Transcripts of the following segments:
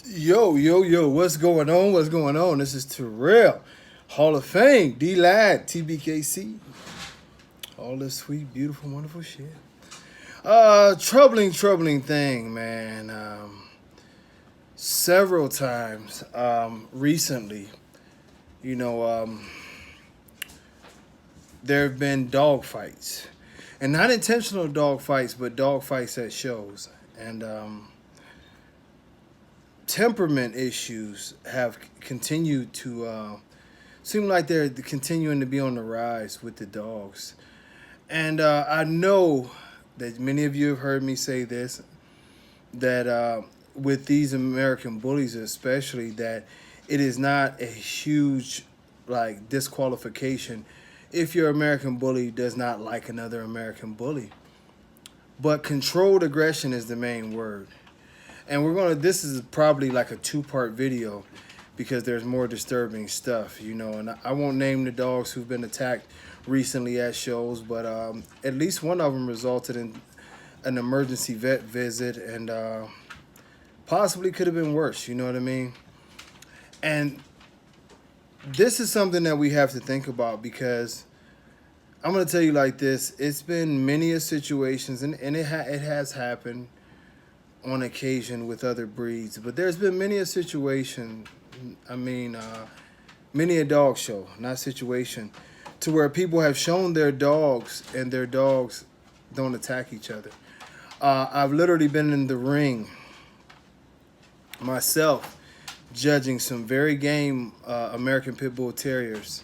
Yo, what's going on? What's going on? This is Terrell, Hall of Fame, D-Lad, TBKC, all this sweet, beautiful, wonderful shit. Troubling thing, man. Several times recently, you know, there have been dog fights. And not intentional dog fights, but dog fights at shows. And temperament issues have continued to seem like they're continuing to be on the rise with the dogs. And I know that many of you have heard me say this, that with these American bullies especially, that it is not a huge like disqualification if your American bully does not like another American bully. But controlled aggression is the main word. And this is probably like a two-part video because there's more disturbing stuff, and I won't name the dogs who've been attacked recently at shows, but at least one of them resulted in an emergency vet visit, and possibly could have been worse, you know what I mean? And this is something that we have to think about, because I'm going to tell you like this: it's been many a situations, and it has happened on occasion with other breeds, but there's been many a situation, many a dog show, not situation, to where people have shown their dogs and their dogs don't attack each other. I've literally been in the ring myself judging some very game American Pitbull Terriers.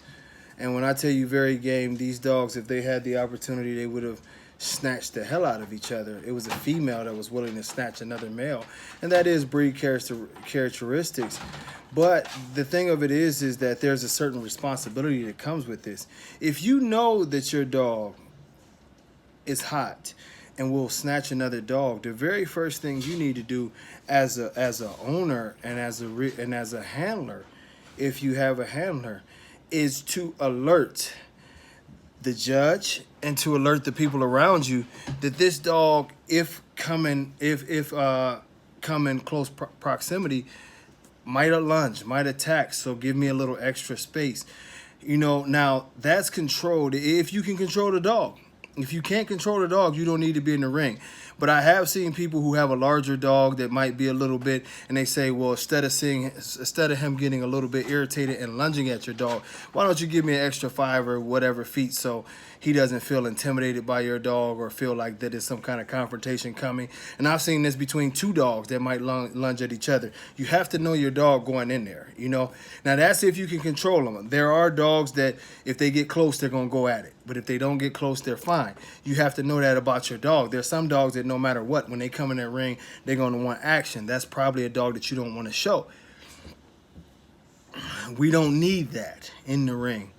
And when I tell you very game, these dogs, if they had the opportunity, they would have snatched the hell out of each other. It was a female that was willing to snatch another male. And that is breed characteristics. But the thing of it is that there's a certain responsibility that comes with this. If you know that your dog is hot and will snatch another dog, the very first thing you need to do as a owner and as a handler, if you have a handler, is to alert the judge and to alert the people around you that this dog, if come in close proximity, might lunge, might attack. So give me a little extra space. Now that's controlled if you can control the dog. If you can't control the dog, you don't need to be in the ring. But I have seen people who have a larger dog that might be a little bit, and they say, well, instead of him getting a little bit irritated and lunging at your dog, why don't you give me an extra 5 or whatever feet so he doesn't feel intimidated by your dog or feel like that there's some kind of confrontation coming. And I've seen this between two dogs that might lunge at each other. You have to know your dog going in there, Now that's if you can control them. There are dogs that if they get close, they're going to go at it. But if they don't get close, they're fine. You have to know that about your dog. There's some dogs that no matter what, when they come in that ring, they're going to want action. That's probably a dog that you don't want to show. We don't need that in the ring.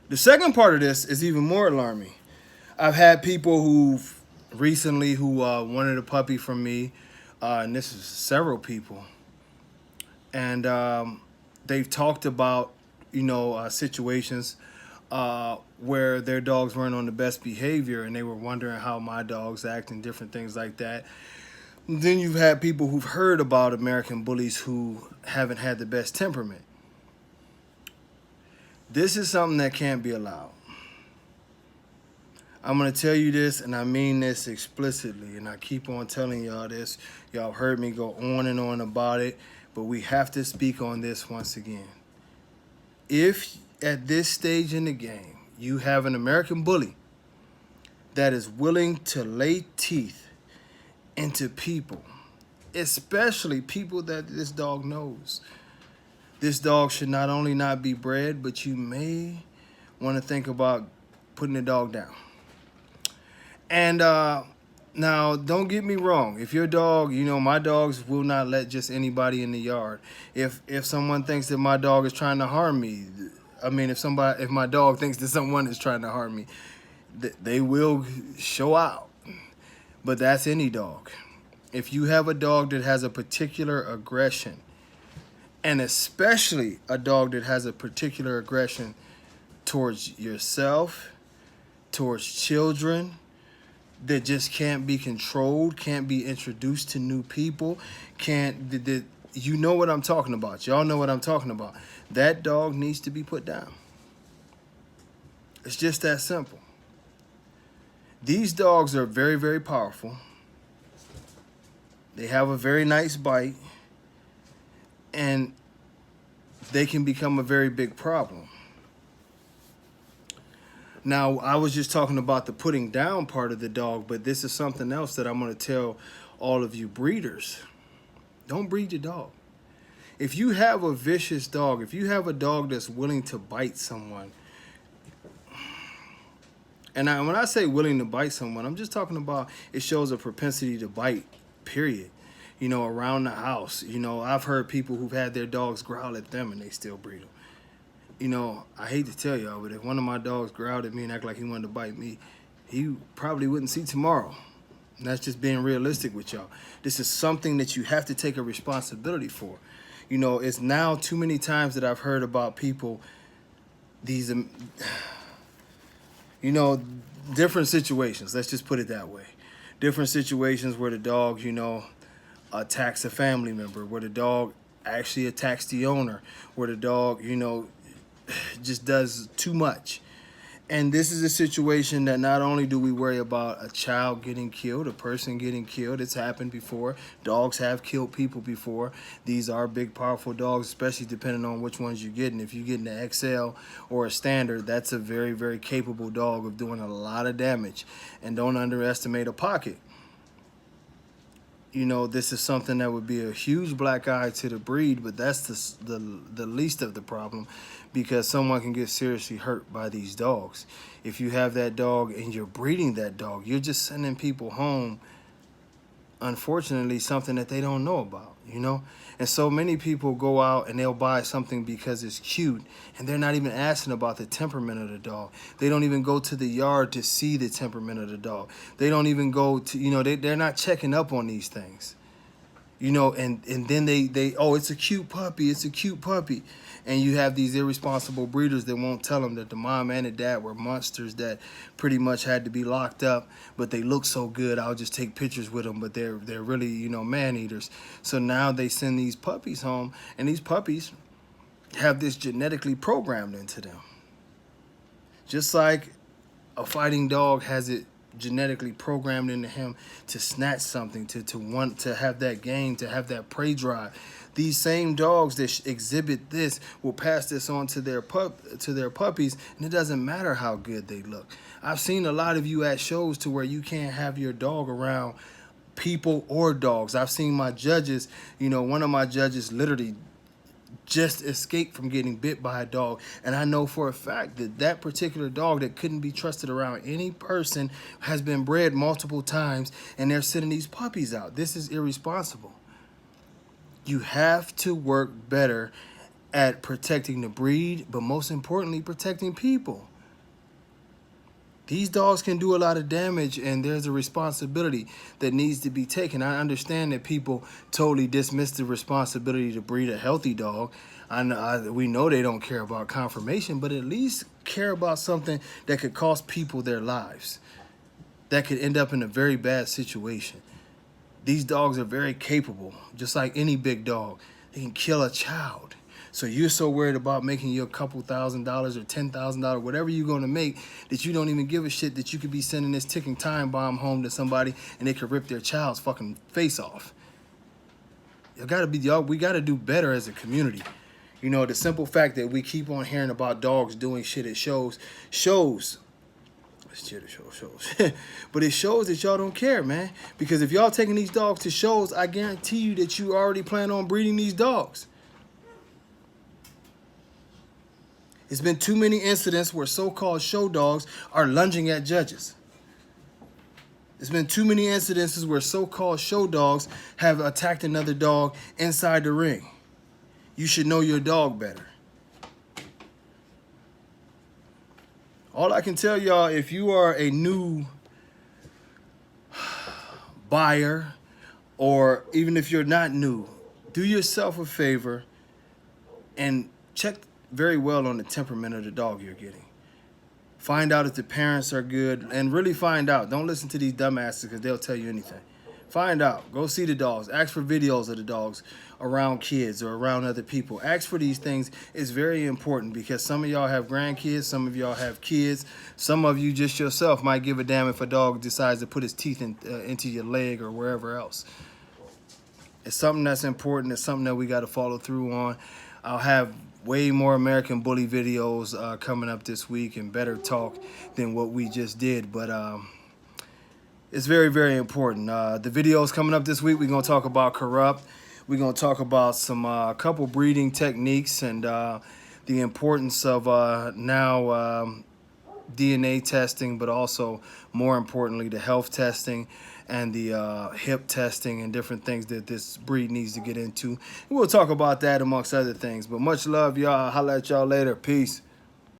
The second part of this is even more alarming. I've had people who wanted a puppy from me, and this is several people, and they've talked about situations where their dogs weren't on the best behavior, and they were wondering how my dogs act and different things like that. Then you've had people who've heard about American bullies who haven't had the best temperament. This is something that can't be allowed. I'm going to tell you this, and I mean this explicitly, and I keep on telling y'all this. Y'all heard me go on and on about it, but we have to speak on this once again. If at this stage in the game you have an American bully that is willing to lay teeth into people, especially people that this dog knows, this dog should not only not be bred, but you may want to think about putting the dog down. And now, don't get me wrong. If your dog, my dogs will not let just anybody in the yard. If someone thinks that my dog is trying to harm me, if my dog thinks that someone is trying to harm me, they will show out. But that's any dog. If you have a dog that has a particular aggression, and especially a dog that has a particular aggression towards yourself, towards children, that just can't be controlled, can't be introduced to new people, you know what I'm talking about. Y'all know what I'm talking about. That dog needs to be put down. It's just that simple. These dogs are very, very powerful. They have a very nice bite, and they can become a very big problem. Now, I was just talking about the putting down part of the dog, but this is something else that I'm going to tell all of you breeders. Don't breed your dog. If you have a vicious dog, if you have a dog that's willing to bite someone, and when I say willing to bite someone, I'm just talking about it shows a propensity to bite, period. You know, around the house. You know, I've heard people who've had their dogs growl at them and they still breed them. You know, I hate to tell y'all, but if one of my dogs growled at me and acted like he wanted to bite me, he probably wouldn't see tomorrow. And that's just being realistic with y'all. This is something that you have to take a responsibility for. You know, it's now too many times that I've heard about people, these, you know, different situations. Let's just put it that way. Different situations where the dog, you know, attacks a family member, where the dog actually attacks the owner, where the dog, you know, just does too much. And this is a situation that not only do we worry about a child getting killed, a person getting killed. It's happened before. Dogs have killed people before. These are big, powerful dogs, especially depending on which ones you're getting. If you're getting an XL or a standard, that's a very, very capable dog of doing a lot of damage. And don't underestimate a pocket. You know, this is something that would be a huge black eye to the breed, but that's the least of the problem, because someone can get seriously hurt by these dogs. If you have that dog and you're breeding that dog, you're just sending people home, unfortunately, something that they don't know about, you know? And so many people go out and they'll buy something because it's cute, and they're not even asking about the temperament of the dog. They don't even go to the yard to see the temperament of the dog. They don't even go to, you know, they're not checking up on these things. You know, and then they oh, it's a cute puppy, it's a cute puppy. And you have these irresponsible breeders that won't tell them that the mom and the dad were monsters that pretty much had to be locked up, but they look so good, I'll just take pictures with them, but they're really, you know, man-eaters. So now they send these puppies home, and these puppies have this genetically programmed into them. Just like a fighting dog has it genetically programmed into him to snatch something, to want to have that game, to have that prey drive. These same dogs that exhibit this will pass this on to their puppies, and it doesn't matter how good they look. I've seen a lot of you at shows to where you can't have your dog around people or dogs. I've seen my judges, you know, one of my judges literally just escaped from getting bit by a dog, and I know for a fact that that particular dog that couldn't be trusted around any person has been bred multiple times, and they're sending these puppies out. This is irresponsible. You have to work better at protecting the breed, but most importantly, protecting people. These dogs can do a lot of damage, and there's a responsibility that needs to be taken. I understand that people totally dismiss the responsibility to breed a healthy dog. We know they don't care about conformation, but at least care about something that could cost people their lives, that could end up in a very bad situation. These dogs are very capable, just like any big dog. They can kill a child. So you're so worried about making your couple $1,000s or $10,000, whatever you're going to make, that you don't even give a shit that you could be sending this ticking time bomb home to somebody and they could rip their child's fucking face off. We got to do better as a community. You know, the simple fact that we keep on hearing about dogs doing shit at shows. But it shows that y'all don't care, man. Because if y'all taking these dogs to shows, I guarantee you that you already plan on breeding these dogs. It's been too many incidents where so-called show dogs are lunging at judges. There's been too many incidences where so-called show dogs have attacked another dog inside the ring. You should know your dog better. All I can tell y'all, if you are a new buyer, or even if you're not new, do yourself a favor and check very well on the temperament of the dog you're getting. Find out if the parents are good, and really find out. Don't listen to these dumbasses because they'll tell you anything. Find out. Go see the dogs. Ask for videos of the dogs around kids or around other people. Ask for these things. It's very important because some of y'all have grandkids, some of y'all have kids, some of you just yourself might give a damn if a dog decides to put his teeth into your leg or wherever else. It's something that's important. It's something that we got to follow through on. I'll have way more American Bully videos coming up this week and better talk than what we just did. But it's very, very important. The videos coming up this week, we're going to talk about corrupt. We're going to talk about some couple breeding techniques and the importance of now DNA testing, but also more importantly, the health testing and the hip testing and different things that this breed needs to get into. We'll talk about that amongst other things. But much love, y'all. I'll holla at y'all later. Peace.